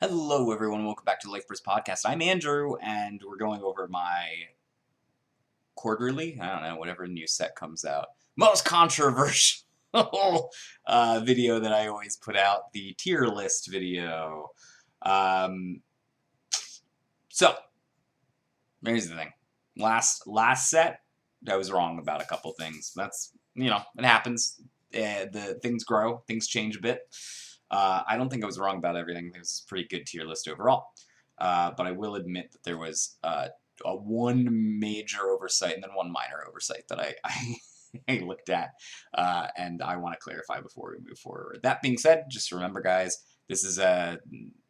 Hello, everyone. Welcome back to the Life First Podcast. I'm Andrew, and we're going over my quarterly, I don't know, whatever new set comes out, most controversial video that I always put out, the tier list video. Um, so, here's the thing. Last set, I was wrong about a couple things. That's, it happens. The things grow, things change a bit. I don't think I was wrong about everything. It was a pretty good tier list overall. But I will admit that there was one major oversight and then one minor oversight that I looked at, and I want to clarify before we move forward. That being said, just remember, guys, this is a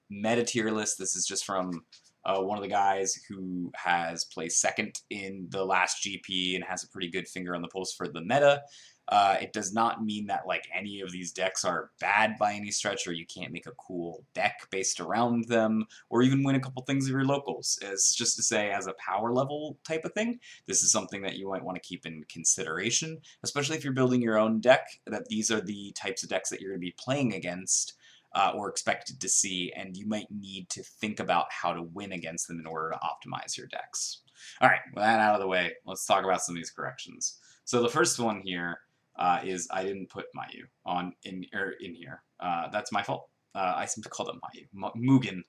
meta tier list. This is just from one of the guys who has placed second in the last GP and has a pretty good finger on the pulse for the meta. It does not mean that like any of these decks are bad by any stretch, or you can't make a cool deck based around them, or even win a couple things of your locals. It's just to say, as a power level type of thing, this is something that you might want to keep in consideration, especially if you're building your own deck, that these are the types of decks that you're going to be playing against. Or expected to see, and you might need to think about how to win against them in order to optimize your decks. All right, with that out of the way, let's talk about some of these corrections. So the first one here is I didn't put Mayu in here. That's my fault. I seem to call them Mayu. Mugen.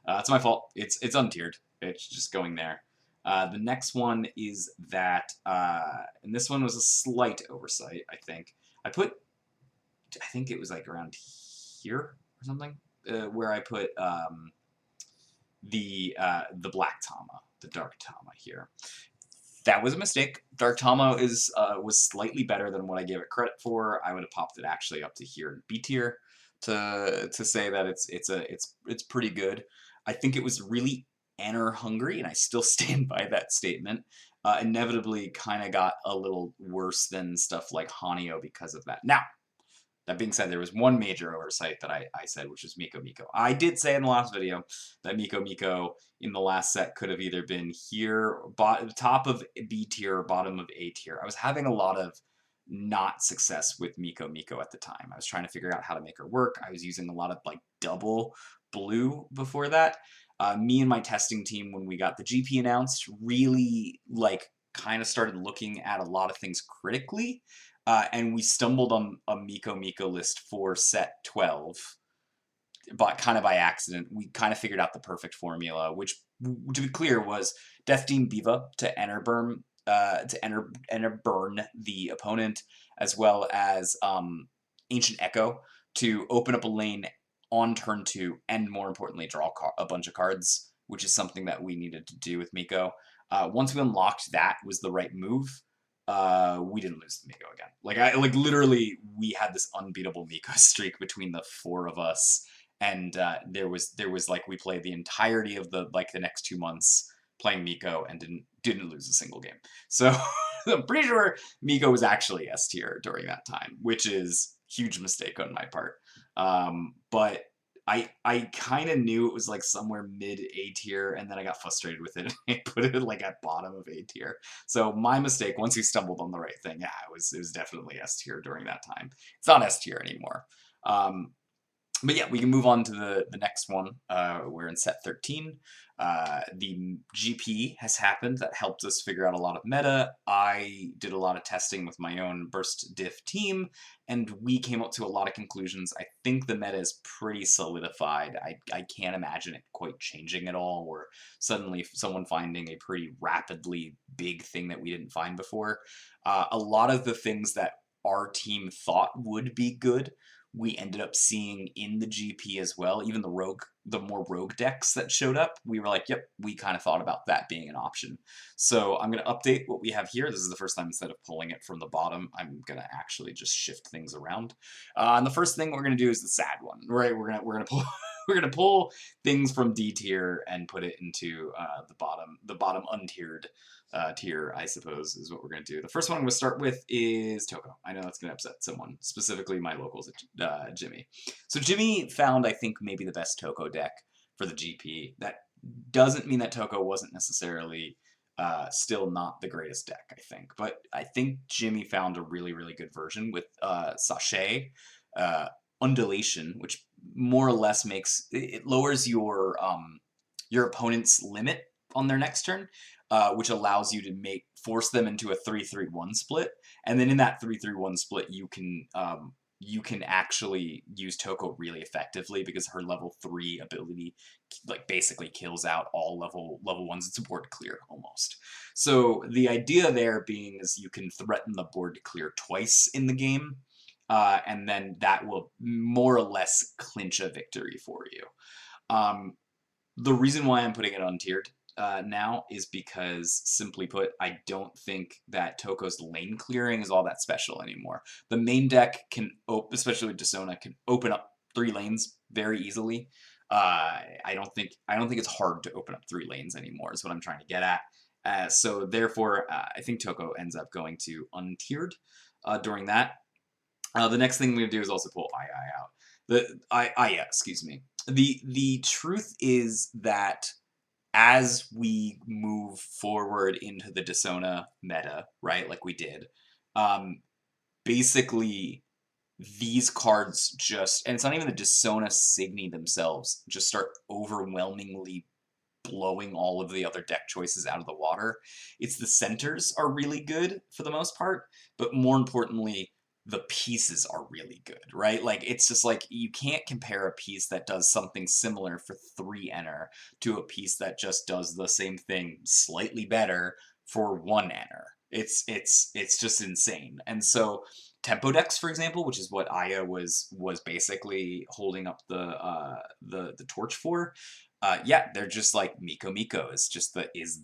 It's my fault. It's untiered. It's just going there. The next one is that, and this one was a slight oversight, I think. I think it was like around here or something, where I put the Black Tama, the Dark Tama here. That was a mistake. Dark Tama was slightly better than what I gave it credit for. I would have popped it actually up to here in B tier to say that it's pretty good. I think it was really enter hungry, and I still stand by that statement. Inevitably, kind of got a little worse than stuff like Hanyo because of that. Now, that being said, there was one major oversight that I said, which was Miko Miko. I did say in the last video that Miko Miko in the last set could have either been here, top of B tier or bottom of A tier. I was having a lot of not success with Miko Miko at the time. I was trying to figure out how to make her work. I was using a lot of like double blue before that. Me and my testing team, when we got the GP announced, really like kind of started looking at a lot of things critically. And we stumbled on a Miko Miko list for set 12, but kind of by accident. We kind of figured out the perfect formula, which, to be clear, was Death Deem Diva to enter burn the opponent, as well as Ancient Echo to open up a lane on turn 2, and more importantly, draw a bunch of cards, which is something that we needed to do with Miko. Once we unlocked that was the right move, we didn't lose to Miko again. Like literally, we had this unbeatable Miko streak between the 4 of us, and there was like we played the entirety of the next 2 months playing Miko and didn't lose a single game. So I'm pretty sure Miko was actually S tier during that time, which is huge mistake on my part. But I kind of knew it was like somewhere mid A tier, and then I got frustrated with it and I put it like at bottom of A tier. So my mistake. Once you stumbled on the right thing, yeah, it was definitely S tier during that time. It's not S tier anymore. But yeah, we can move on to the next one. We're in set 13. The GP has happened. That helped us figure out a lot of meta. I did a lot of testing with my own burst diff team, and we came up to a lot of conclusions. I think the meta is pretty solidified. I can't imagine it quite changing at all, or suddenly someone finding a pretty rapidly big thing that we didn't find before. A lot of the things that our team thought would be good, we ended up seeing in the GP as well. Even the more rogue decks that showed up, we were like, yep, we kind of thought about that being an option. So I'm going to update what we have here. This is the first time, instead of pulling it from the bottom, I'm going to actually just shift things around. And the first thing we're going to do is the sad one, right? We're going to pull we're going to pull things from D tier and put it into the bottom untiered tier, I suppose, is what we're going to do. The first one I'm going to start with is Toko. I know that's going to upset someone, specifically my locals, Jimmy. So Jimmy found, I think, maybe the best Toko deck for the GP. That doesn't mean that Toko wasn't necessarily still not the greatest deck, I think. But I think Jimmy found a really, really good version with Sachet, Undulation, which more or less makes it lowers your opponent's limit on their next turn, which allows you to force them into a 3-3-1 split, and then in that 3-3-1 split you can actually use Toko really effectively because her level 3 ability like basically kills out all level 1s. It's a board clear almost. So the idea there being is you can threaten the board to clear twice in the game, and then that will more or less clinch a victory for you. The reason why I'm putting it untiered now is because, simply put, I don't think that Toko's lane clearing is all that special anymore. The main deck can, especially with Desona, can open up 3 lanes very easily. I don't think it's hard to open up 3 lanes anymore. Is what I'm trying to get at. So therefore, I think Toko ends up going to untiered during that. The next thing we're gonna do is also pull II out. Excuse me. The truth is that as we move forward into the Desona meta, right, like we did, basically these cards just, and it's not even the Desona Signy themselves, just start overwhelmingly blowing all of the other deck choices out of the water. It's the centers are really good for the most part, but more importantly, the pieces are really good, right? Like, it's just like, you can't compare a piece that does something similar for 3 enter to a piece that just does the same thing slightly better for 1 enter. It's just insane. And so tempo decks, for example, which is what Aya was basically holding up the torch for, yeah, they're just like Miko Miko is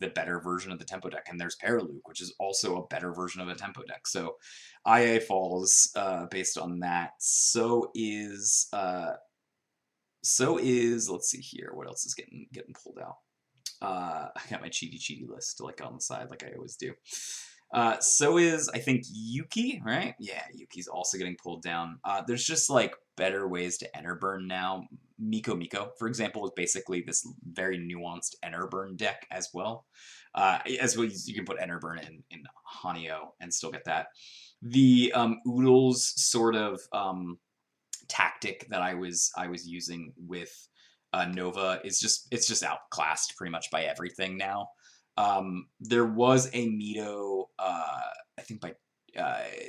the better version of the tempo deck, and there's Paraluke, which is also a better version of a tempo deck. So IA falls based on that. So is let's see here, what else is getting pulled out. I got my cheaty list like on the side, like I always do. So is, I think, Yuki, right? Yeah, Yuki's also getting pulled down. There's just like better ways to enter burn now. Miko Miko, for example, is basically this very nuanced enter burn deck as well. As well as you can put enter burn in Hanyo and still get that. The Oodles sort of tactic that I was using with Nova is just outclassed pretty much by everything now. There was a Mito, I think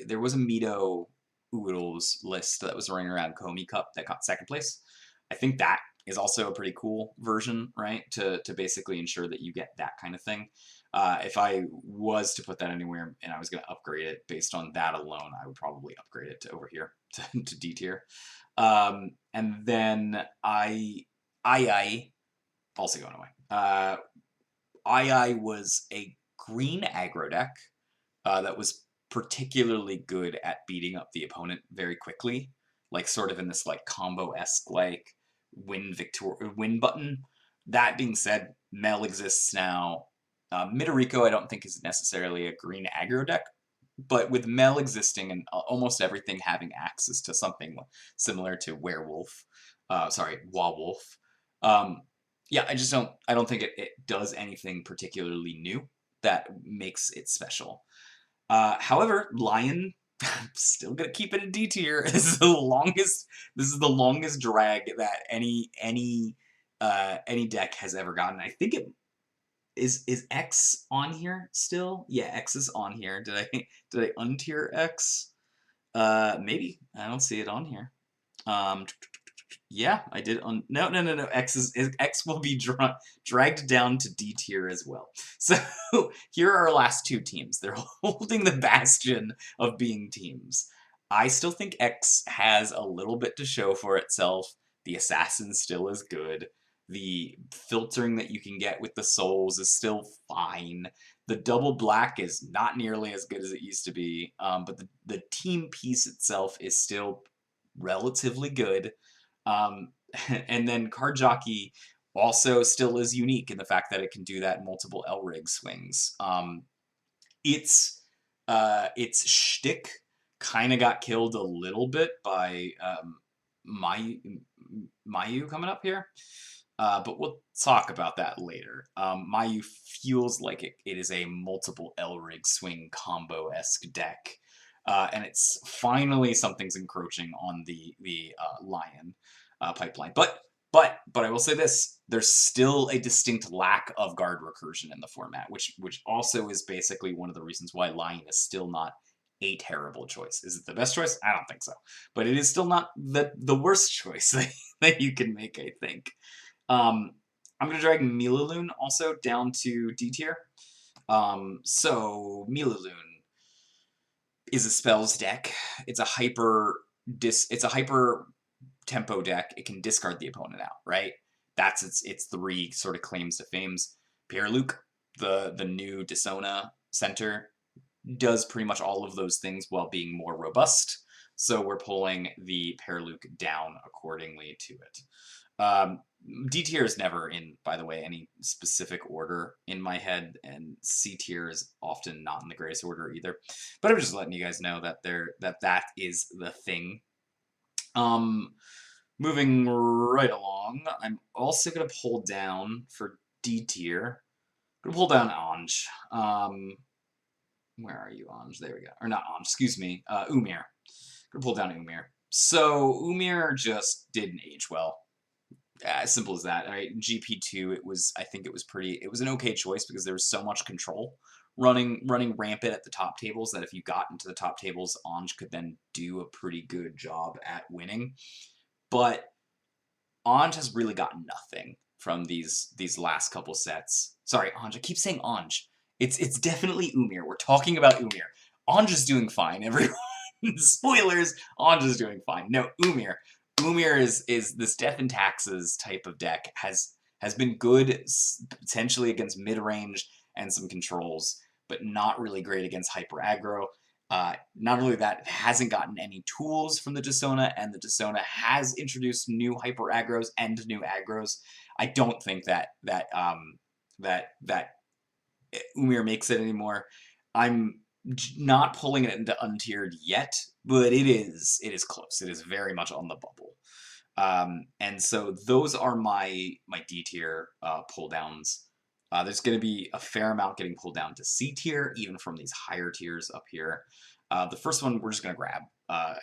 there was a Mito Oodles list that was running around Komi Cup that got 2nd place. I think that is also a pretty cool version, right? To basically ensure that you get that kind of thing. If I was to put that anywhere and I was going to upgrade it based on that alone, I would probably upgrade it to over here to D tier. And then II also going away. II was a green aggro deck that was particularly good at beating up the opponent very quickly, like sort of in this like combo-esque like win button. That being said, Mel exists now. Midorico I don't think is necessarily a green aggro deck, but with Mel existing and almost everything having access to something similar to Wawolf, yeah, I don't think it does anything particularly new that makes it special. However, Lion, still gonna keep it in D tier. This is the longest drag that any deck has ever gotten. I think it is X on here still? Yeah, X is on here. Did I untier X? Maybe. I don't see it on here. Yeah, I did. No. X will be dragged down to D tier as well. So here are our last 2 teams. They're holding the bastion of being teams. I still think X has a little bit to show for itself. The assassin still is good. The filtering that you can get with the souls is still fine. The double black is not nearly as good as it used to be, but the team piece itself is still relatively good. And then Card Jockey also still is unique in the fact that it can do that multiple Elrig swings. Its shtick kind of got killed a little bit by Mayu coming up here. But we'll talk about that later. Mayu feels like it is a multiple Elrig swing combo-esque deck. and it's finally something's encroaching on the lion pipeline. But I will say this: there's still a distinct lack of guard recursion in the format, which also is basically one of the reasons why lion is still not a terrible choice. Is it the best choice? I don't think so, but it is still not the worst choice that you can make, I think. I'm gonna drag Milaloon also down to D tier. So Milaloon is a spells deck. It's a hyper tempo deck. It can discard the opponent out, right? That's its three sort of claims to fames. Pierre-Luc, the new Desona center, does pretty much all of those things while being more robust. So we're pulling the Pierre-Luc down accordingly to it. D tier is never in, by the way, any specific order in my head, and C tier is often not in the greatest order either. But I'm just letting you guys know that that is the thing. Moving right along, I'm also gonna pull down for D tier. I'm gonna pull down Ange. Where are you, Ange? There we go. Or not Ange, excuse me. Umir. Gonna pull down Umir. So Umir just didn't age well. As simple as that. Right? GP2, I think it was an okay choice because there was so much control running rampant at the top tables that if you got into the top tables, Ange could then do a pretty good job at winning. But Ange has really gotten nothing from these last couple sets. Sorry, Ange. I keep saying Ange. It's definitely Umir. We're talking about Umir. Ange is doing fine, everyone. Spoilers, Ange is doing fine. No, Umir. Umir is this Death and Taxes type of deck. Has been good potentially against mid-range and some controls, but not really great against hyper aggro. Not only that, it hasn't gotten any tools from the Desona, and the Desona has introduced new hyper aggros and new aggros. I don't think that Umir makes it anymore. I'm not pulling it into untiered yet, but it is close. It is very much on the bubble. And so those are my D tier pull downs. There's going to be a fair amount getting pulled down to C tier, even from these higher tiers up here. The first one we're just going to grab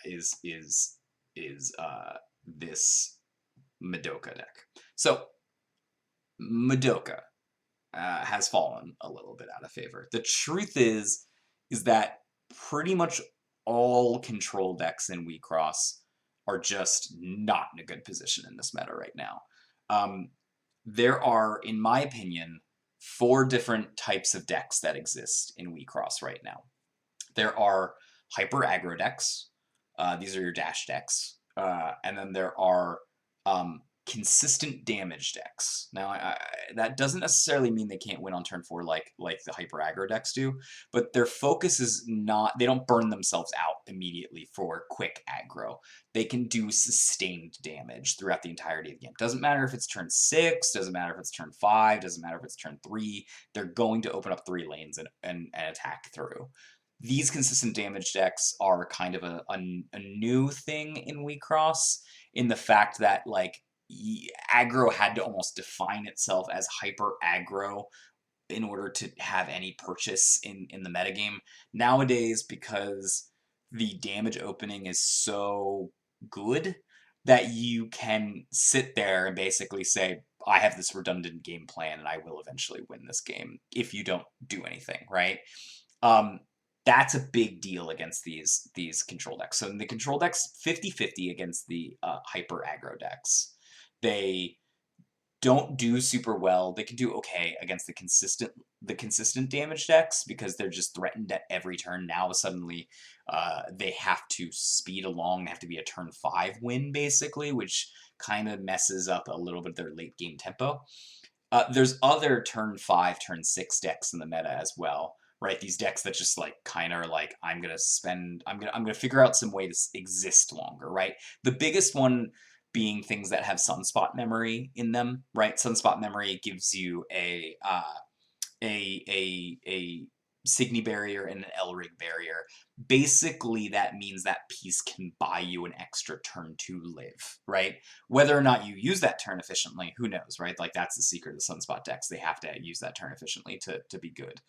is this Madoka deck. So Madoka has fallen a little bit out of favor. The truth is that pretty much all control decks in Wixoss are just not in a good position in this meta right now. There are, in my opinion, 4 different types of decks that exist in Wixoss right now. There are hyper aggro decks. These are your dash decks. And then there are consistent damage decks. Now, that doesn't necessarily mean they can't win on turn 4 like the hyper aggro decks do, but their focus is not, they don't burn themselves out immediately for quick aggro. They can do sustained damage throughout the entirety of the game. Doesn't matter if it's turn 6, doesn't matter if it's turn 5, doesn't matter if it's turn 3, they're going to open up 3 lanes and attack through. These consistent damage decks are kind of a new thing in Wixoss, in the fact that, like, aggro had to almost define itself as hyper aggro in order to have any purchase in the metagame. Nowadays, because the damage opening is so good that you can sit there and basically say, I have this redundant game plan and I will eventually win this game if you don't do anything, right? That's a big deal against these control decks. So in the control decks, 50-50 against the hyper aggro decks. They don't do super well. They can do okay against the consistent damage decks because they're just threatened at every turn. Now suddenly they have to speed along. They have to be a turn 5 win, basically, which kind of messes up a little bit of their late game tempo. There's other turn 5, turn 6 decks in the meta as well, right? These decks that just like kind of are like, I'm gonna figure out some way to exist longer, right? The biggest one being things that have sunspot memory in them, right? Sunspot memory gives you a Signy barrier and an Elrig barrier. Basically, that means that piece can buy you an extra turn to live, right? Whether or not you use that turn efficiently, who knows, right? Like, that's the secret of the Sunspot decks. They have to use that turn efficiently to be good.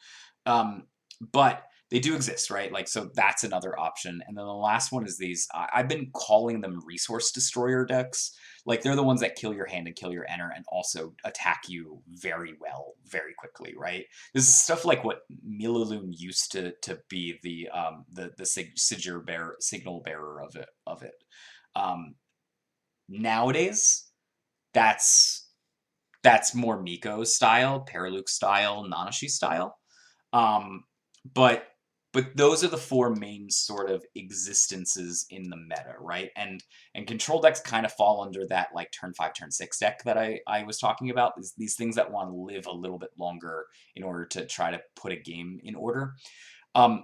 But they do exist, right? Like, so that's another option. And then the last one is these, I've been calling them resource destroyer decks. Like, they're the ones that kill your hand and kill your enter and also attack you very well, very quickly, right? This is stuff like what Milaloon used to be the signal bearer of it. Um, Nowadays, that's more Miko style, Paraluke style, Nanashi style. Um, but those are the four main sort of existences in the meta, right? And control decks kind of fall under that like turn 5, turn 6 deck that I was talking about. These things that want to live a little bit longer in order to try to put a game in order. Um,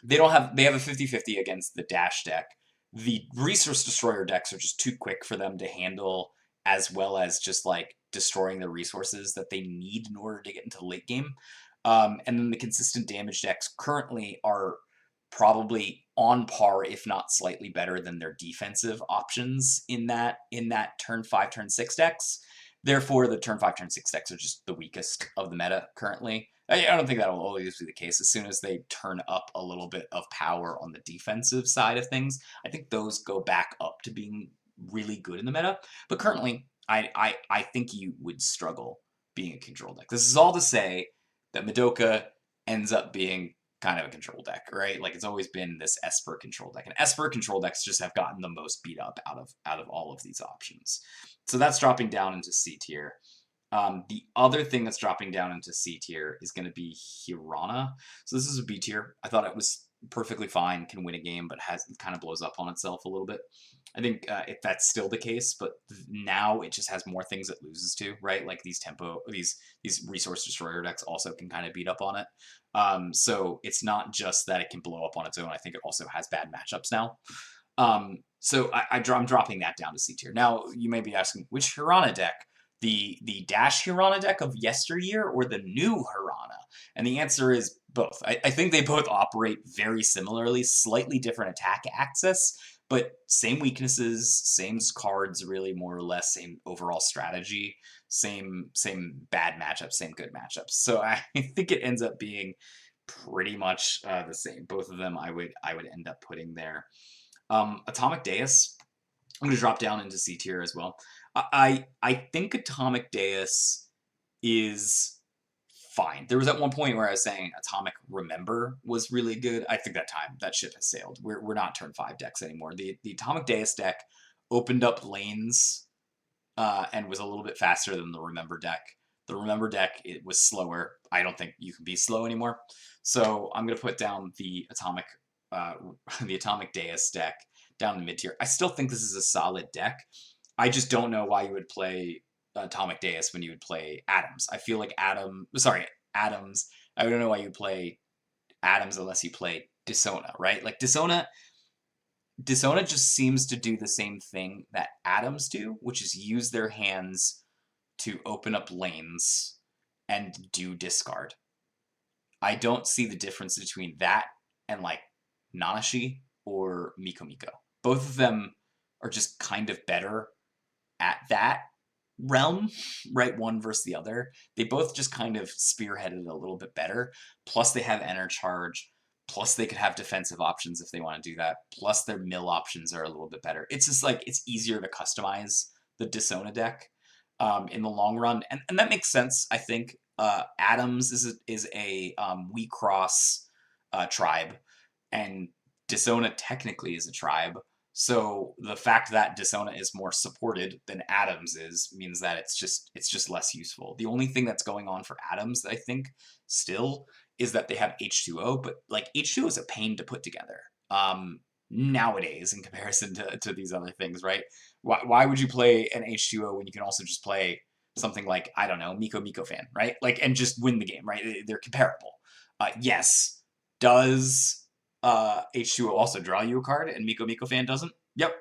they have a 50-50 against the dash deck. The resource destroyer decks are just too quick for them to handle, as well as just like destroying the resources that they need in order to get into the late game. And then the consistent damage decks currently are probably on par, if not slightly better than their defensive options in that turn 5, turn 6 decks. Therefore, the turn 5, turn 6 decks are just the weakest of the meta currently. I don't think that'll always be the case. As soon as they turn up a little bit of power on the defensive side of things, I think those go back up to being really good in the meta. But currently, I think you would struggle being a control deck. This is all to say that Madoka ends up being kind of a control deck, right? Like, it's always been this Esper control deck, and Esper control decks just have gotten the most beat up out of all of these options. So that's dropping down into C tier. The other thing that's dropping down into C tier is going to be Hirana. So this is a B tier. I thought it was perfectly fine, can win a game, but kind of blows up on itself a little bit. I think if that's still the case, but now it just has more things it loses to, right? Like these resource destroyer decks also can kind of beat up on it. So it's not just that it can blow up on its own. I think it also has bad matchups now. So I'm dropping that down to C tier. Now you may be asking, which Hirana deck? The Dash Hirana deck of yesteryear or the new Hirana? And the answer is both. I think they both operate very similarly, slightly different attack access, but same weaknesses, same cards, really, more or less, same overall strategy, same bad matchups, same good matchups. So I think it ends up being pretty much the same. Both of them I would end up putting there. Atomic Deus, I'm going to drop down into C tier as well. I think Atomic Deus is fine. There was at one point where I was saying Atomic Remember was really good. I think that ship has sailed. We're not turn 5 decks anymore. The Atomic Deus deck opened up lanes and was a little bit faster than the Remember deck. The Remember deck, it was slower. I don't think you can be slow anymore. So I'm going to put down the Atomic Deus deck down in mid tier. I still think this is a solid deck. I just don't know why you would play Atomic Deus when you would play Atoms. I feel like Atoms. I don't know why you play Atoms unless you play Dissona, right? Like Dissona just seems to do the same thing that Atoms do, which is use their hands to open up lanes and do discard. I don't see the difference between that and like Nanashi or Miko Miko. Both of them are just kind of better at that realm, right? One versus the other. They both just kind of spearheaded a little bit better. Plus they have Enter Charge. Plus they could have defensive options if they want to do that. Plus their mill options are a little bit better. It's just like, it's easier to customize the Dissona deck in the long run. And that makes sense, I think. Atoms is a Wixoss tribe, and Dissona technically is a tribe. So the fact that Dissona is more supported than Atoms means that it's just less useful. The only thing that's going on for Atoms that I think still is that they have H2O, but like H2O is a pain to put together nowadays in comparison to these other things, right? Why would you play an H2O when you can also just play something like, I don't know, Miko Miko Fan, right? Like, and just win the game, right? They're comparable. Yes. Does H2O also draw you a card and Miko Miko Fan doesn't? Yep.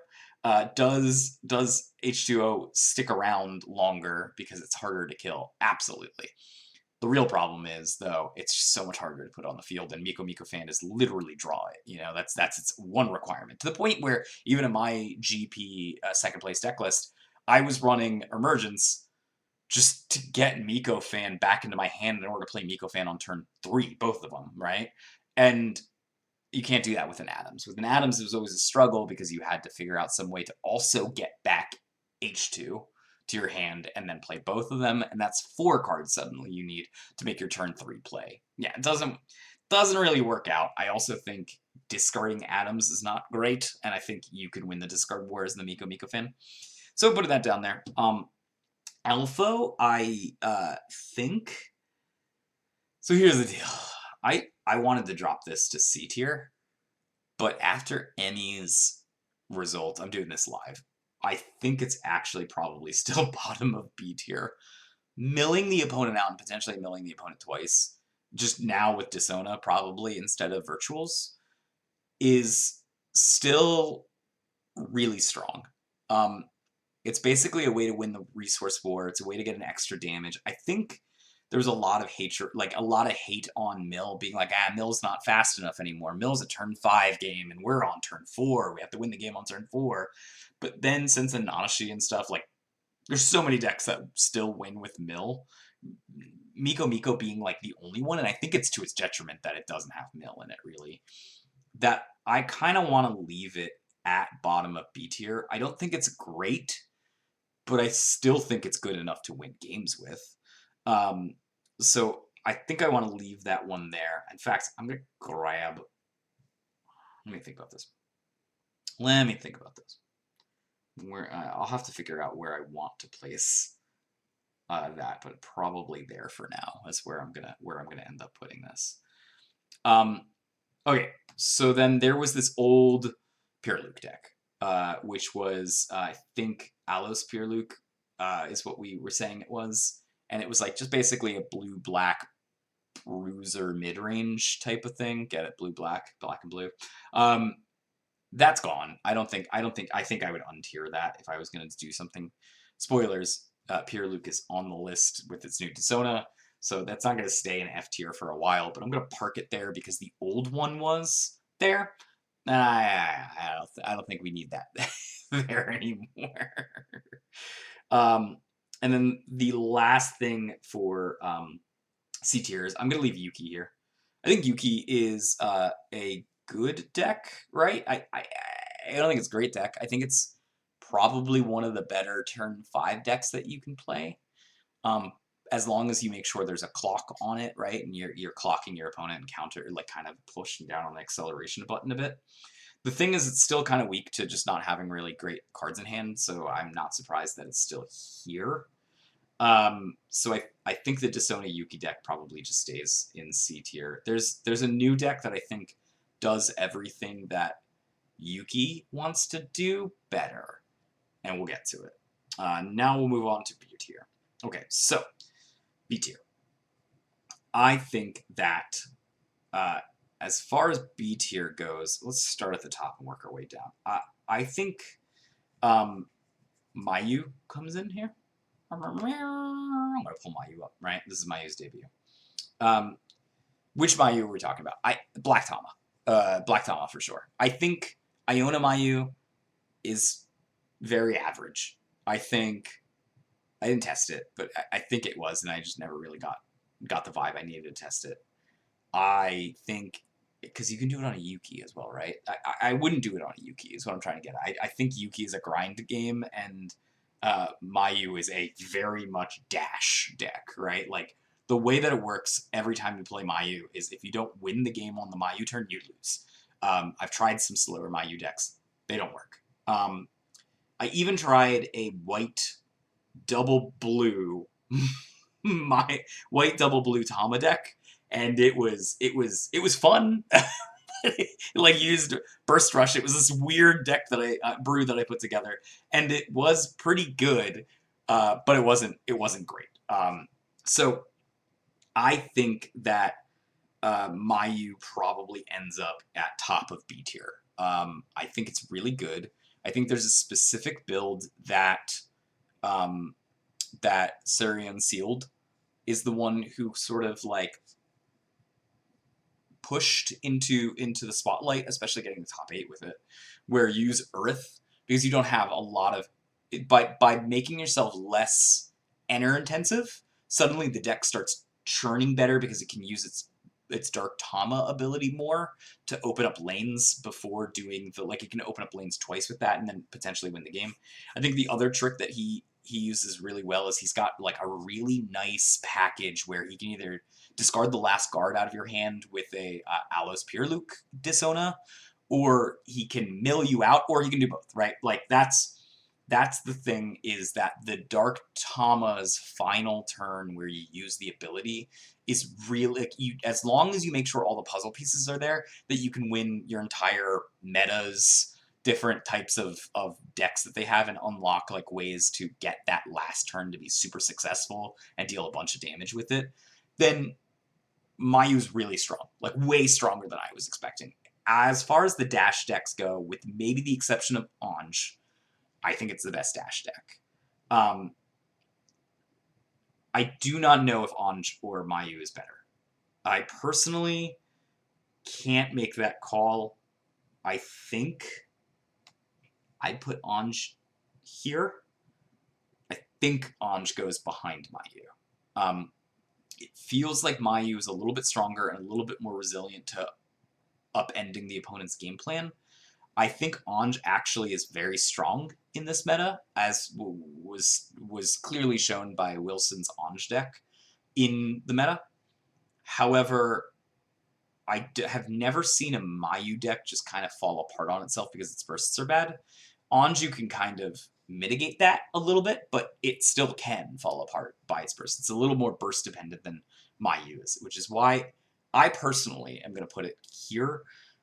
Does H2O stick around longer because it's harder to kill? Absolutely. The real problem is, though, it's just so much harder to put on the field, and Miko Miko Fan is literally draw it. You know, that's its one requirement. To the point where even in my GP second place deck list, I was running Emergence just to get Miko Fan back into my hand in order to play Miko Fan on turn 3, both of them, right? And you can't do that with an Adams. With an Adams, it was always a struggle because you had to figure out some way to also get back H2 to your hand and then play both of them, and that's 4 cards suddenly you need to make your turn 3 play. Yeah, it doesn't really work out. I also think discarding Adams is not great, and I think you could win the discard wars in the Miko Fan. So putting that down there. Alpha, I think. So here's the deal. I wanted to drop this to C tier, but after Emmy's result, I'm doing this live. I think it's actually probably still bottom of B tier. Milling the opponent out and potentially milling the opponent twice, just now with Dishonor probably instead of Virtuals, is still really strong. It's basically a way to win the resource war. It's a way to get an extra damage. I think there was a lot of hatred, like a lot of hate on Mill being like, Mill's not fast enough anymore. Mill's a turn 5 game and we're on turn 4. We have to win the game on turn 4. But then since Ananashi and stuff, like there's so many decks that still win with Mill. Miko being like the only one, and I think it's to its detriment that it doesn't have Mill in it really. That I kind of want to leave it at bottom of B tier. I don't think it's great, but I still think it's good enough to win games with. So I think I want to leave that one there. In fact, I'm going to grab... Let me think about this. I'll have to figure out where I want to place that, but probably there for now. That's where I'm gonna end up putting this. Okay, so then there was this old Pyrrluke deck, which was I think Alos Pyrrluke is what we were saying it was. And it was like just basically a blue-black bruiser mid-range type of thing. Get it? Blue-black, black and blue. That's gone. I think I would untier that if I was going to do something. Spoilers, Pyrrluke is on the list with its new Dishonor, so that's not going to stay in F tier for a while, but I'm going to park it there because the old one was there. I don't think we need that there anymore. And then the last thing for C tiers, I'm going to leave Yuki here. I think Yuki is a good deck, right? I don't think it's a great deck. I think it's probably one of the better turn 5 decks that you can play. As long as you make sure there's a clock on it, right? And you're clocking your opponent and counter, like kind of pushing down on the acceleration button a bit. The thing is, it's still kind of weak to just not having really great cards in hand, so I'm not surprised that it's still here. So I think the Dishonor Yuki deck probably just stays in C tier. There's a new deck that I think does everything that Yuki wants to do better, and we'll get to it. Now we'll move on to B tier. Okay, so B tier. I think that as far as B tier goes, let's start at the top and work our way down. I think Mayu comes in here. I'm going to pull Mayu up, right? This is Mayu's debut. Which Mayu are we talking about? Black Tama. Black Tama for sure. I think Iona Mayu is very average. I didn't test it, but I think it was, and I just never really got the vibe I needed to test it. I think, because you can do it on a Yuki as well, right? I wouldn't do it on a Yuki, is what I'm trying to get at. I think Yuki is a grind game, and Mayu is a very much dash deck, right? Like, the way that it works every time you play Mayu is if you don't win the game on the Mayu turn, you lose. I've tried some slower Mayu decks. They don't work. I even tried a white double blue my white double blue Tama deck, and it was fun. Like, used Burst Rush. It was this weird deck that I brew that I put together, and it was pretty good, but it wasn't great. So I think that Mayu probably ends up at top of B tier. I think it's really good. I think there's a specific build that that Surian Sealed is the one who sort of like pushed into the spotlight, especially getting the top 8 with it, where you use Earth because you don't have a lot of by making yourself less enter intensive, suddenly the deck starts churning better because it can use its Dark Tama ability more to open up lanes before doing the, like, it can open up lanes twice with that and then potentially win the game. I think the other trick that he uses really well is he's got like a really nice package where he can either discard the last guard out of your hand with a Alos Purluke Dishona, or he can mill you out, or he can do both, right? Like, that's the thing, is that the Dark Tama's final turn where you use the ability is really, like, you, as long as you make sure all the puzzle pieces are there, that you can win your entire metas, different types of decks that they have, and unlock like ways to get that last turn to be super successful and deal a bunch of damage with it, then Mayu's really strong, like way stronger than I was expecting. As far as the dash decks go, with maybe the exception of Anj, I think it's the best dash deck. I do not know if Anj or Mayu is better. I personally can't make that call. I think I'd put Anj here. I think Anj goes behind Mayu. It feels like Mayu is a little bit stronger and a little bit more resilient to upending the opponent's game plan. I think Anj actually is very strong in this meta, as was clearly shown by Wilson's Anj deck in the meta. However, I have never seen a Mayu deck just kind of fall apart on itself because its bursts are bad. Anju can kind of mitigate that a little bit, but it still can fall apart by its burst. It's a little more burst dependent than Mayu is, which is why I personally am going to put it here.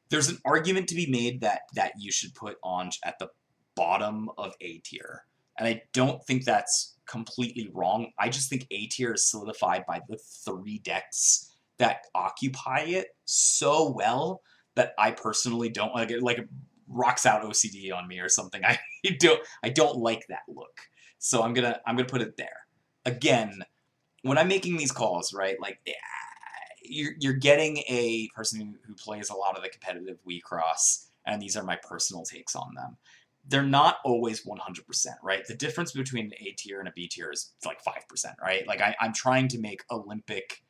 There's an argument to be made that you should put Anj at the bottom of A tier, and I don't think that's completely wrong. I just think A tier is solidified by the 3 decks that occupy it so well that I personally don't want to get, like, it rocks out OCD on me or something. I don't like that look. So I'm gonna put it there. Again, when I'm making these calls, right, like, you're getting a person who plays a lot of the competitive Wixoss, and these are my personal takes on them. They're not always 100%, right? The difference between an A tier and a B tier is like 5%, right? Like, I'm trying to make Olympic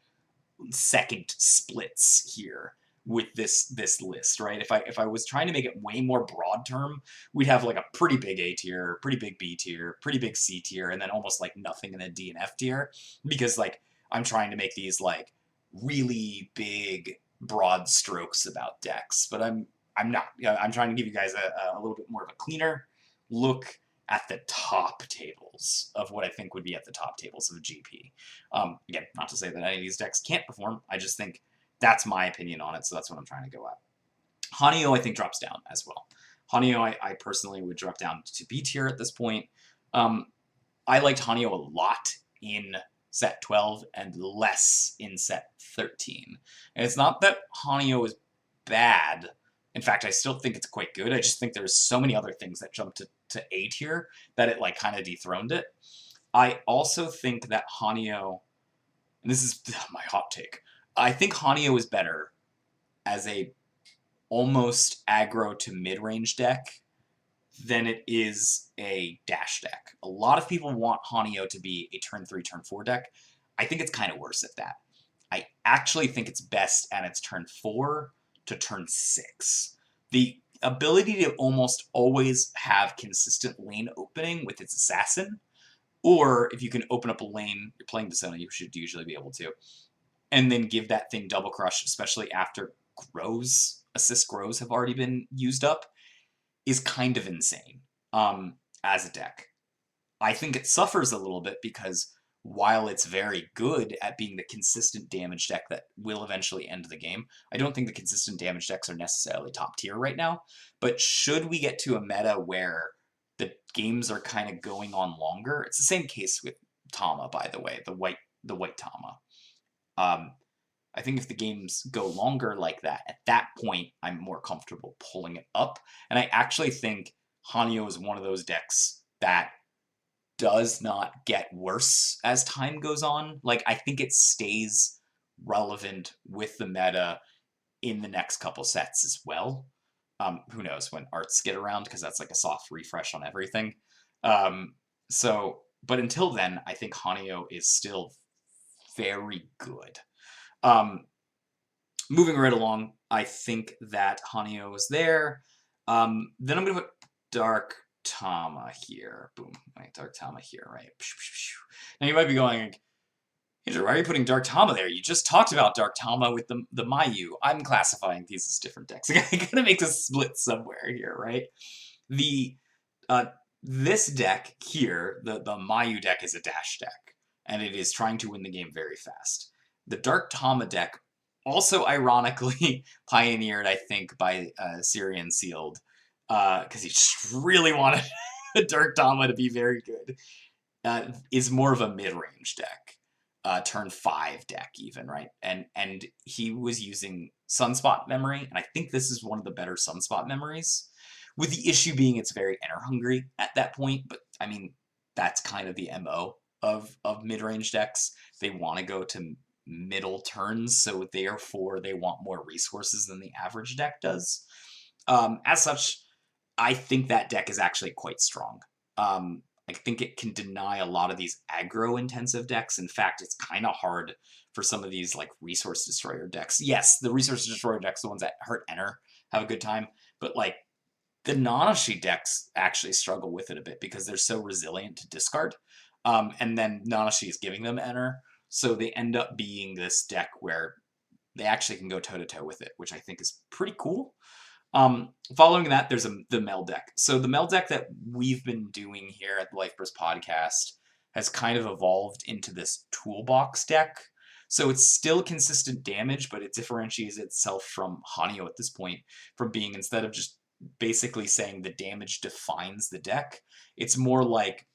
second splits here with this list, right? If I was trying to make it way more broad term, we'd have like a pretty big A tier, pretty big B tier, pretty big C tier, and then almost like nothing in the D and F tier, because like I'm trying to make these like really big broad strokes about decks, but I'm not. I'm trying to give you guys a little bit more of a cleaner look at the top tables of what I think would be at the top tables of a GP. Again, not to say that any of these decks can't perform, I just think that's my opinion on it, so that's what I'm trying to go at. Hanyo, I think, drops down as well. Hanyo, I personally would drop down to B tier at this point. I liked Hanyo a lot in set 12 and less in set 13. And it's not that Hanyo is bad. In fact, I still think it's quite good. I just think there's so many other things that jumped to A tier that it like kind of dethroned it. I also think that Hanyo, and this is my hot take, I think Hanyo is better as a almost aggro to mid-range deck than it is a dash deck. A lot of people want Hanyo to be a turn 3, turn 4 deck. I think it's kind of worse at that. I actually think it's best at its turn 4 to turn 6. The ability to almost always have consistent lane opening with its assassin, or if you can open up a lane, you're playing Dishona, you should usually be able to, and then give that thing double crush, especially after assist grows have already been used up, is kind of insane as a deck. I think it suffers a little bit because while it's very good at being the consistent damage deck that will eventually end the game, I don't think the consistent damage decks are necessarily top tier right now. But should we get to a meta where the games are kind of going on longer, it's the same case with Tama, by the way, the white Tama. I think if the games go longer like that, at that point, I'm more comfortable pulling it up. And I actually think Hanyo is one of those decks that does not get worse as time goes on. Like, I think it stays relevant with the meta in the next couple sets as well. Who knows when arts get around, because that's like a soft refresh on everything. So But until then, I think Hanyo is still very good. Um, Moving right along, I think that Hanyo is there. Then I'm going to put Dark Tama here. Boom. Right, Dark Tama here, right? Now you might be going, Andrew, why are you putting Dark Tama there? You just talked about Dark Tama with the Mayu. I'm classifying these as different decks. I gotta make this split somewhere here, right? The this deck here, the Mayu deck, is a dash deck, and it is trying to win the game very fast. The Dark Tama deck, also ironically pioneered, I think, by Syrian Sealed, because he just really wanted Dark Tama to be very good, is more of a mid-range deck. Turn 5 deck even, right? And he was using Sunspot Memory, and I think this is one of the better Sunspot Memories, with the issue being it's very enter hungry at that point, but I mean, that's kind of the MO of mid-range decks. They want to go to middle turns, so therefore they want more resources than the average deck does. As such, I think that deck is actually quite strong. I think it can deny a lot of these aggro-intensive decks. In fact, it's kind of hard for some of these like Resource Destroyer decks. Yes, the Resource Destroyer decks, the ones that hurt enter, have a good time, but like the Nanashi decks actually struggle with it a bit because they're so resilient to discard. And then Nanashi is giving them enter, so they end up being this deck where they actually can go toe-to-toe with it, which I think is pretty cool. Following that, there's the Mel deck. So the Mel deck that we've been doing here at the Life Burst podcast has kind of evolved into this toolbox deck. So it's still consistent damage, but it differentiates itself from Hanyo at this point from being, instead of just basically saying the damage defines the deck, it's more like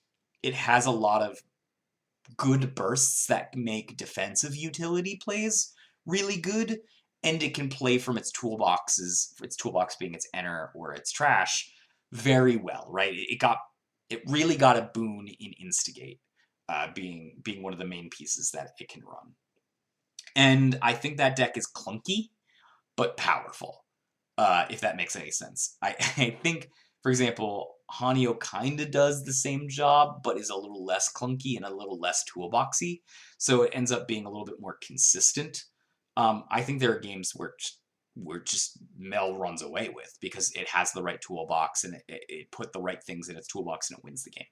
it has a lot of good bursts that make defensive utility plays really good, and it can play from its toolboxes, its toolbox being its enter or its trash, very well, right? It really got a boon in Instigate, being one of the main pieces that it can run. And I think that deck is clunky, but powerful, if that makes any sense. I think, for example, Hanyo kind of does the same job, but is a little less clunky and a little less toolboxy, so it ends up being a little bit more consistent. I think there are games where just Mel runs away with because it has the right toolbox and it put the right things in its toolbox and it wins the game.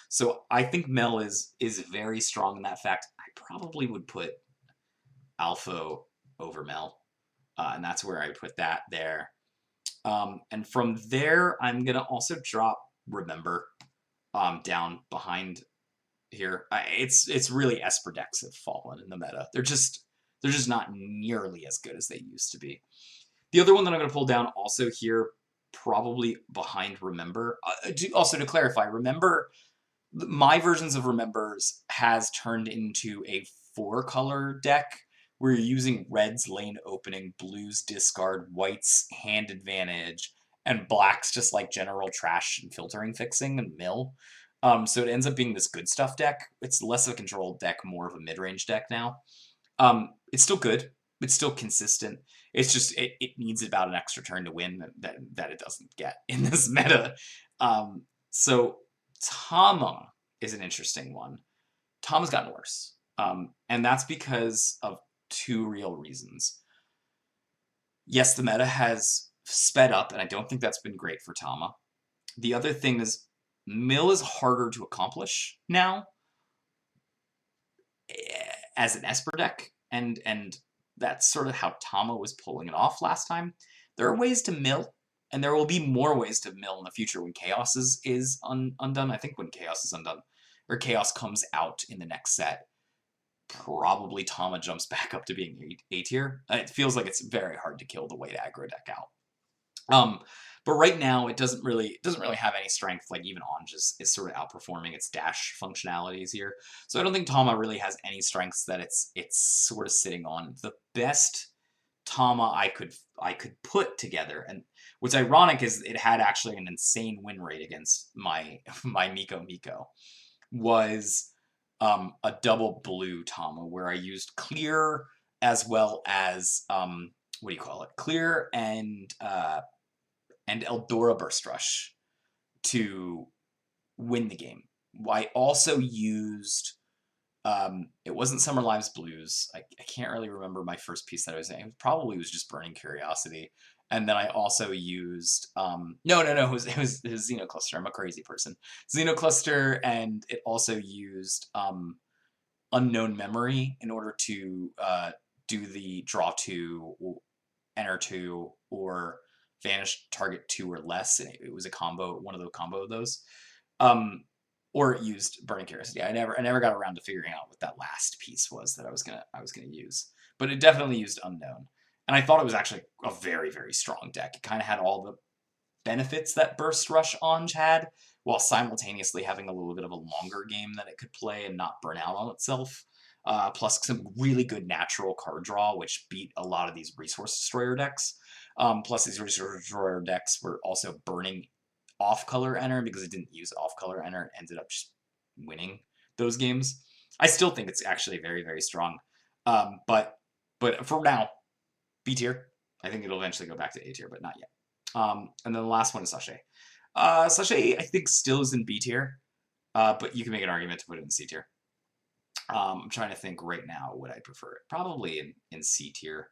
So I think Mel is very strong in that fact. I probably would put Alpha over Mel, and that's where I put that there. And from there, I'm gonna also drop Remember down behind here. It's really Esper decks have fallen in the meta. They're just not nearly as good as they used to be. The other one that I'm going to pull down also here, probably behind Remember. Also to clarify, Remember, my versions of Remembers has turned into a 4-color deck where you're using reds lane opening, blues discard, whites hand advantage, and blacks just like general trash and filtering fixing and mill. So it ends up being this good stuff deck. It's less of a controlled deck, more of a mid-range deck now. It's still good. It's still consistent. It's just it needs about an extra turn to win that it doesn't get in this meta. So Tama is an interesting one. Tama's gotten worse, and that's because of 2 real reasons. Yes, the meta has sped up, and I don't think that's been great for Tama. The other thing is Mill is harder to accomplish now as an Esper deck, and that's sort of how Tama was pulling it off last time. There are ways to mill, and there will be more ways to mill in the future when Chaos is undone. I think when Chaos is undone, or Chaos comes out in the next set, probably Tama jumps back up to being A tier. It feels like it's very hard to kill the way to aggro deck out. But right now, it doesn't really have any strength. Like even Anj is sort of outperforming its dash functionalities here. So I don't think Tama really has any strengths that it's sort of sitting on. The best Tama I could put together, and what's ironic is it had actually an insane win rate against my Miko, was a double blue Tama where I used clear as well as what do you call it? Clear and Eldora Burst Rush to win the game I also used, it wasn't Summer Lives Blues. I can't really remember my first piece that I was saying. It probably was just Burning Curiosity. And then I also used, no, it was Xenocluster. I'm a crazy person. Xenocluster, and it also used Unknown Memory in order to do the draw 2, enter 2, or vanish target 2 or less. And it was a combo, one of the combo of those. Or it used Burning Curiosity. I never got around to figuring out what that last piece was that I was gonna use. But it definitely used Unknown. And I thought it was actually a very, very strong deck. It kind of had all the benefits that Burst Rush Onge had, while simultaneously having a little bit of a longer game that it could play and not burn out on itself. Plus some really good natural card draw, which beat a lot of these Resource Destroyer decks. Plus these Resource Destroyer decks were also burning off-color enter because it didn't use off-color enter and ended up just winning those games. I still think it's actually very, very strong. But for now, B tier. I think it'll eventually go back to A tier, but not yet. And then the last one is Sachet. Sachet, I think, still is in B tier, but you can make an argument to put it in C tier. I'm trying to think right now would I prefer it. Probably in C tier.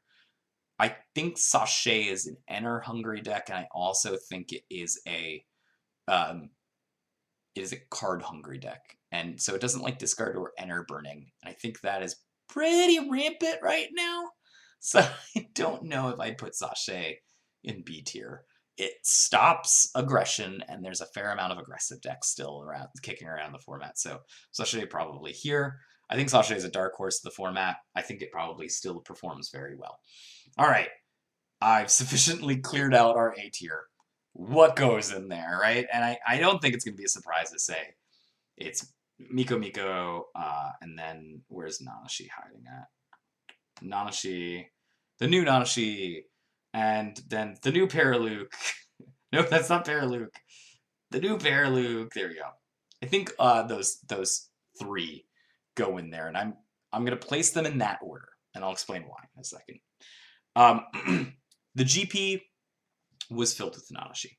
I think Sachet is an enter hungry deck, and I also think it is a card hungry deck, and so it doesn't like discard or enter burning. And I think that is pretty rampant right now. So I don't know if I'd put Sachet in B tier. It stops aggression, and there's a fair amount of aggressive decks still around, kicking around the format. So Sachet probably here. I think Sachet is a dark horse of the format. I think it probably still performs very well. All right, I've sufficiently cleared out our A tier. What goes in there, right? And I don't think it's going to be a surprise to say it's Miko Miko, and then where's Nanashi hiding at? Nanashi, the new Nanashi, and then the new Paraluke. Nope, that's not Paraluke. The new Paraluke. There we go. I think those three go in there, and I'm gonna place them in that order, and I'll explain why in a second. The GP was filled with Nanashi.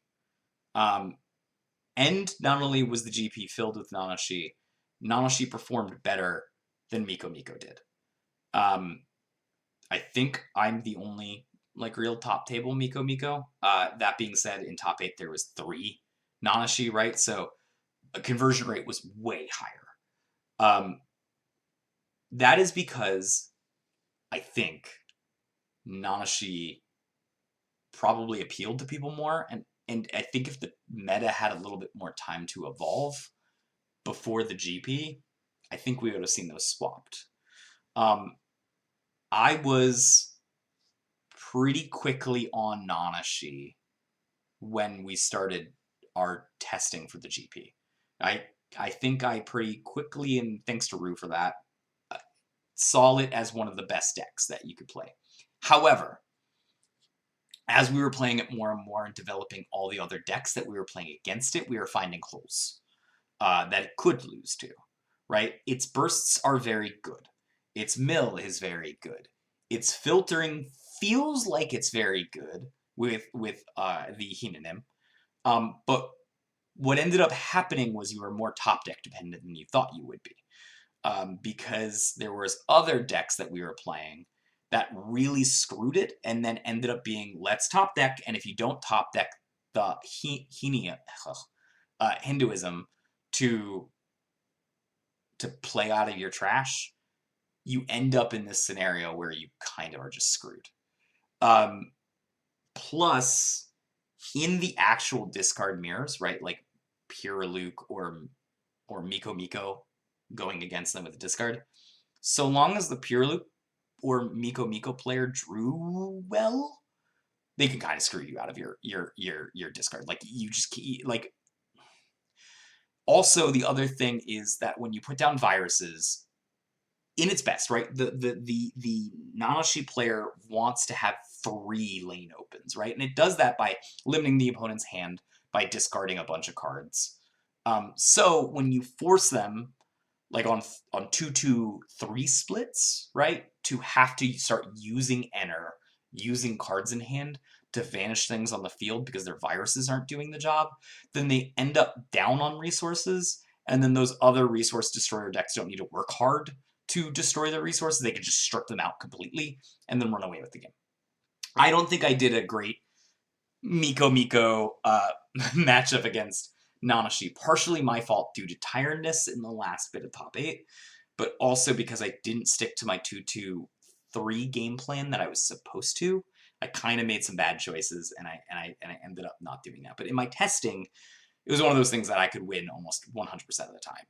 And not only was the GP filled with Nanashi, Nanashi performed better than Miko Miko did. I think I'm the only real top table Miko Miko. That being said, in top 8 there was 3 Nanashi, right? So a conversion rate was way higher. That is because I think Nanashi probably appealed to people more, and I think if the meta had a little bit more time to evolve before the GP, I think we would have seen those swapped. I was pretty quickly on Nanashi when we started our testing for the GP. I think I pretty quickly, and thanks to Rue for that, saw it as one of the best decks that you could play. However, as we were playing it more and more and developing all the other decks that we were playing against it, we were finding holes that it could lose to, right? Its bursts are very good. Its mill is very good. Its filtering feels like it's very good with the Hinonim. But what ended up happening was you were more top deck dependent than you thought you would be. Because there was other decks that we were playing that really screwed it, and then ended up being, let's top deck, and if you don't top deck the Hinduism to play out of your trash, you end up in this scenario where you kind of are just screwed. Plus, in the actual discard mirrors, right, like Puraluke or Miko Miko going against them with a discard, so long as the Puraluke or Miko Miko player drew well, they can kind of screw you out of your discard. Like, you just like. Also, the other thing is that when you put down viruses, in its best, right? The Nanashi player wants to have 3 lane opens, right? And it does that by limiting the opponent's hand by discarding a bunch of cards. So when you force them, like on 2-2-3 splits, right, to have to start using enter, using cards in hand to vanish things on the field because their viruses aren't doing the job, then they end up down on resources, and then those other resource destroyer decks don't need to work hard to destroy their resources. They can just strip them out completely and then run away with the game. I don't think I did a great Miko matchup against Nanashi. Partially my fault due to tiredness in the last bit of top 8, but also because I didn't stick to my 2-2-3 game plan that I was supposed to. I kind of made some bad choices, and I ended up not doing that. But in my testing, it was one of those things that I could win almost 100% of the time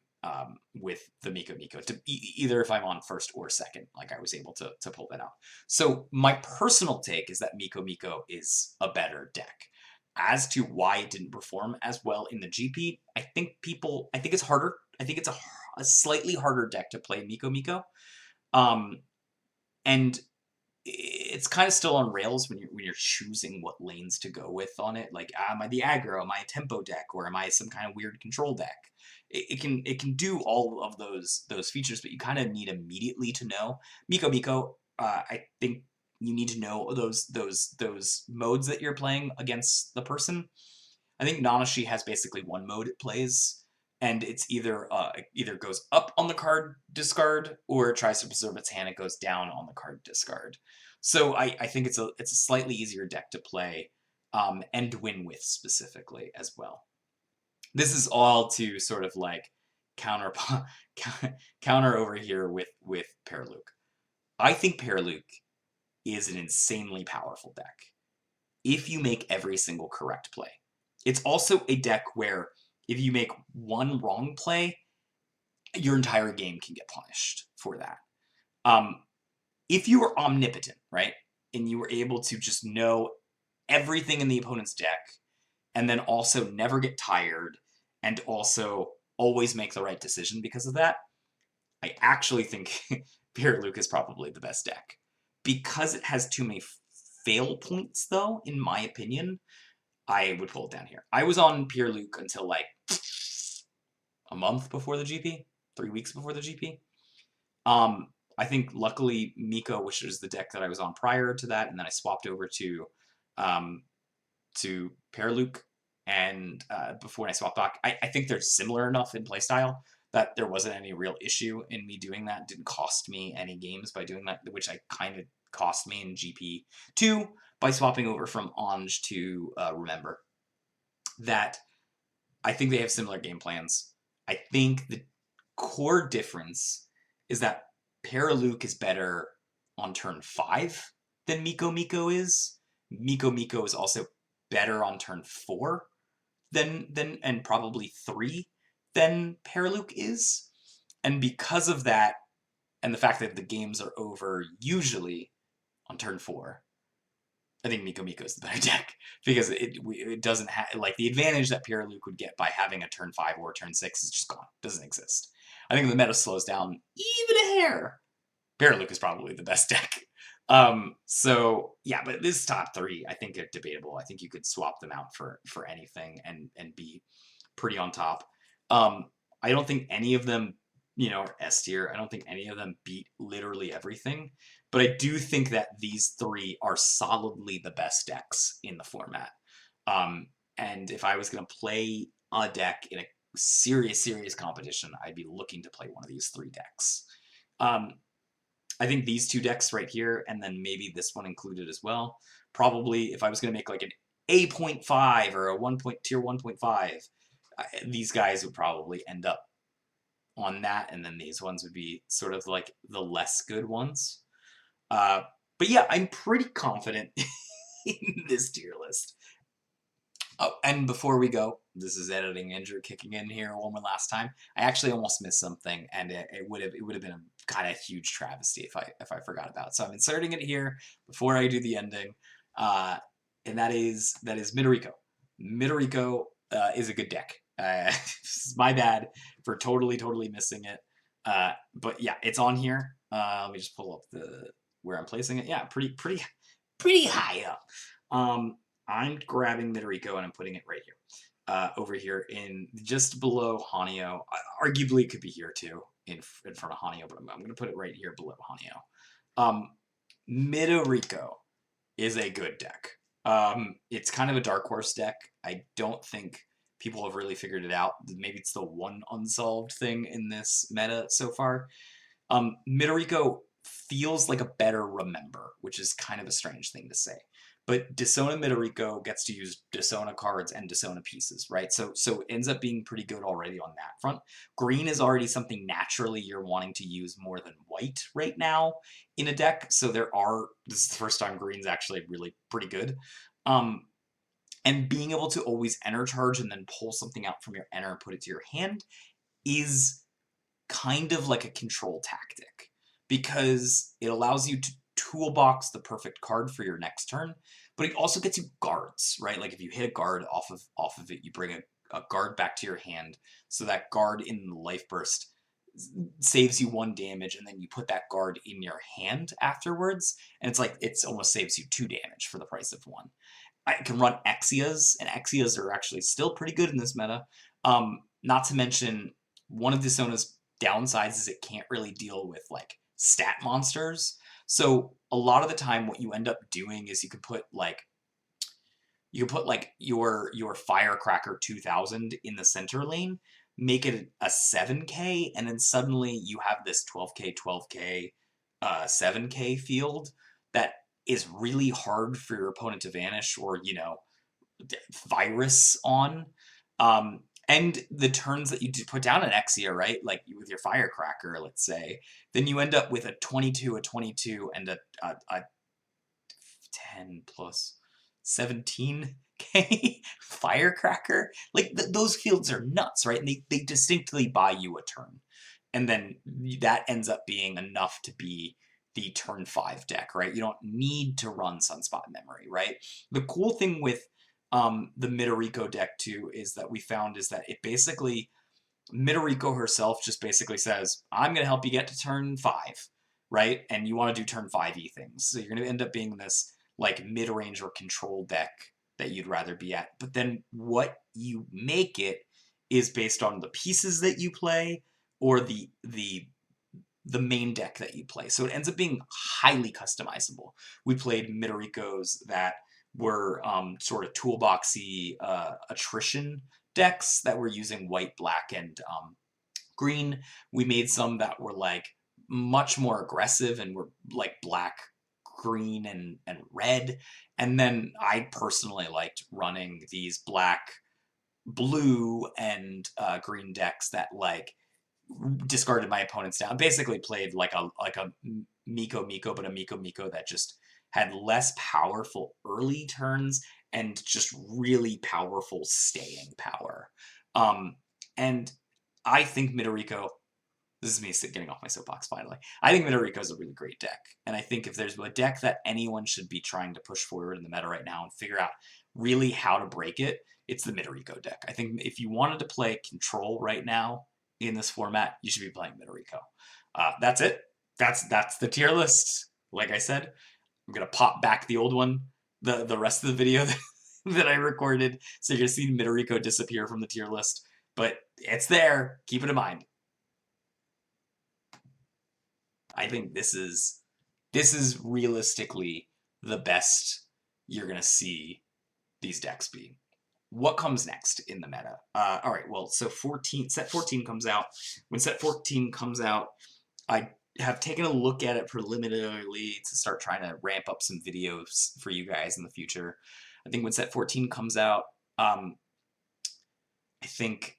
with the Miko. To either if I'm on first or second, like I was able to pull that out. So my personal take is that Miko is a better deck. As to why it didn't perform as well in the GP, I think it's harder. I think it's a slightly harder deck to play Miko. And it's kind of still on rails when you're choosing what lanes to go with on it. Like, am I the aggro? Am I a tempo deck? Or am I some kind of weird control deck? It can do all of those features, but you kind of need immediately to know. Miko, I think you need to know those modes that you're playing against the person. I think Nanashi has basically one mode it plays, and it's either goes up on the card discard, or it tries to preserve its hand. It goes down on the card discard. So I think it's a slightly easier deck to play and win with specifically as well. This is all to sort of like counter over here with Paraluk. I think Paraluk is an insanely powerful deck if you make every single correct play. It's also a deck where if you make one wrong play, your entire game can get punished for that. If you were omnipotent, right, and you were able to just know everything in the opponent's deck, and then also never get tired, and also always make the right decision because of that, I actually think Paraluk is probably the best deck. Because it has too many fail points, though, in my opinion, I would pull it down here. I was on Paraluk until like a month before the GP, 3 weeks before the GP. I think luckily Miko, which was the deck that I was on prior to that, and then I swapped over to Paraluk, and before I swapped back, I think they're similar enough in playstyle that there wasn't any real issue in me doing that. It didn't cost me any games by doing that, which I kind of cost me in GP2 by swapping over from Anj to Remember. That I think they have similar game plans. I think the core difference is that Paraluk is better on turn 5 than Miko is. Miko is also better on turn 4 than and probably 3 than Paraluk is. And because of that, and the fact that the games are over usually on turn 4, I think Miko is the better deck, because it doesn't have, like, the advantage that Paraluk would get by having a turn 5 or a turn 6 is just gone. Doesn't exist. I think the meta slows down even a hair. Paraluk is probably the best deck. So yeah, but this top 3, I think are debatable. I think you could swap them out for anything and be pretty on top. I don't think any of them, are S tier. I don't think any of them beat literally everything. But I do think that these 3 are solidly the best decks in the format. And if I was going to play a deck in a serious competition, I'd be looking to play one of these 3 decks. I think these 2 decks right here, and then maybe this one included as well, probably if I was going to make like an A.5 or a tier 1.5, these guys would probably end up on that, and then these ones would be sort of like the less good ones. But yeah, I'm pretty confident in this tier list. Oh, and before we go, this is editing Andrew kicking in here one more last time. I actually almost missed something, and it would have been a kind of huge travesty if I forgot about it. So I'm inserting it here before I do the ending, and that is Midorico. Midorico is a good deck. This is my bad for totally missing it. But yeah, it's on here. Let me just pull up where I'm placing it. Yeah, pretty high up. I'm grabbing Midorico and I'm putting it right here. Over here in just below Hanyo. Arguably it could be here too, in front of Hanyo, but I'm going to put it right here below Hanyo. Midorico is a good deck. It's kind of a dark horse deck. I don't think people have really figured it out. Maybe it's the one unsolved thing in this meta so far. Midoriko feels like a better remember, which is kind of a strange thing to say. But Desona Midoriko gets to use Desona cards and Desona pieces, right? So it ends up being pretty good already on that front. Green is already something naturally you're wanting to use more than white right now in a deck. So this is the first time green's actually really pretty good. And being able to always enter charge and then pull something out from your enter and put it to your hand is kind of like a control tactic, because it allows you to toolbox the perfect card for your next turn, but it also gets you guards, right? Like if you hit a guard off of it, you bring a guard back to your hand, so that guard in the life burst saves you 1 damage, and then you put that guard in your hand afterwards, and it's like it's almost saves you 2 damage for the price of 1. I can run Exias, and Exias are actually still pretty good in this meta. Not to mention, one of Desona's downsides is it can't really deal with like stat monsters. So a lot of the time, what you end up doing is you can put like your Firecracker 2000 in the center lane, make it a 7k, and then suddenly you have this 12k, 12k, 7k field that is really hard for your opponent to vanish or, virus on. And the turns that you put down an Exia, right, like with your Firecracker, let's say, then you end up with a 22, and a 10 plus 17k Firecracker. Like, those fields are nuts, right? And they distinctly buy you a turn. And then that ends up being enough to be the turn 5 deck, right? You don't need to run Sunspot Memory, right? The cool thing with the Midoriko deck too is that we found is that it basically, Midoriko herself just basically says, I'm going to help you get to turn 5, right? And you want to do turn 5e things. So you're going to end up being this like mid-range or control deck that you'd rather be at. But then what you make it is based on the pieces that you play or the main deck that you play. So it ends up being highly customizable. We played Midorikos that were sort of toolboxy attrition decks that were using white, black, and green. We made some that were like much more aggressive and were like black, green, and red. And then I personally liked running these black, blue, and green decks that like discarded my opponent's down. Basically played like a Miko, but a Miko that just had less powerful early turns and just really powerful staying power. And I think Midoriko, this is me getting off my soapbox finally, I think Midoriko is a really great deck. And I think if there's a deck that anyone should be trying to push forward in the meta right now and figure out really how to break it, it's the Midoriko deck. I think if you wanted to play control right now in this format, you should be playing Midoriko. That's it. That's the tier list. Like I said, I'm gonna pop back the old one, the rest of the video that I recorded, so you're gonna see Midoriko disappear from the tier list, but it's there. Keep it in mind. I think this is realistically the best you're gonna see these decks be. What comes next in the meta? All right, well, so set 14 comes out. When set 14 comes out, I have taken a look at it preliminarily to start trying to ramp up some videos for you guys in the future. I think when set 14 comes out, I think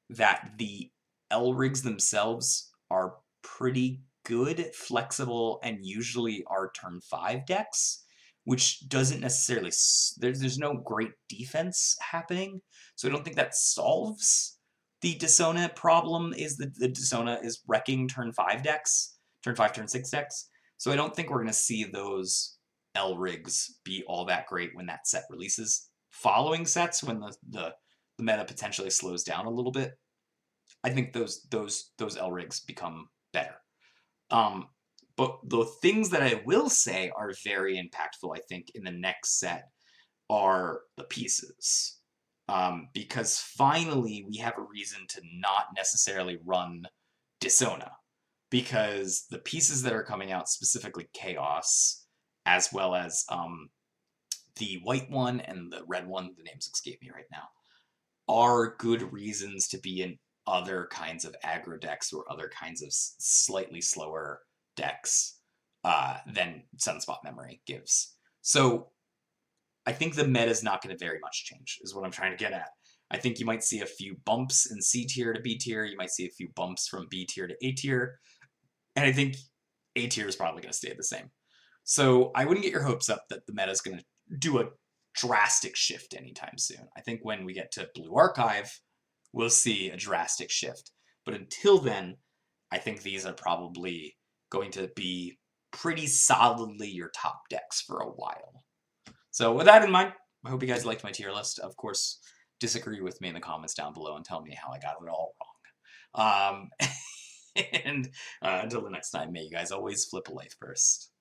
that the L-rigs themselves are pretty good, flexible, and usually are turn 5 decks, which doesn't necessarily, there's no great defense happening, so I don't think that solves the Desona problem. Is the Desona is wrecking turn 5 decks, turn 5, turn 6 decks, so I don't think we're going to see those L-rigs be all that great when that set releases. Following sets, when the meta potentially slows down a little bit, I think those L-rigs become better. But the things that I will say are very impactful, I think, in the next set are the pieces. Because finally we have a reason to not necessarily run Desona. Because the pieces that are coming out, specifically Chaos, as well as the white one and the red one, the names escape me right now, are good reasons to be in other kinds of aggro decks or other kinds of slightly slower decks than Sunspot Memory gives. So I think the meta is not going to very much change, is what I'm trying to get at. I think you might see a few bumps in C tier to B tier. You might see a few bumps from B tier to A tier. And I think A tier is probably going to stay the same. So I wouldn't get your hopes up that the meta is going to do a drastic shift anytime soon. I think when we get to Blue Archive, we'll see a drastic shift. But until then, I think these are probably going to be pretty solidly your top decks for a while. So with that in mind, I hope you guys liked my tier list. Of course, disagree with me in the comments down below and tell me how I got it all wrong. And until the next time, may you guys always flip a life first.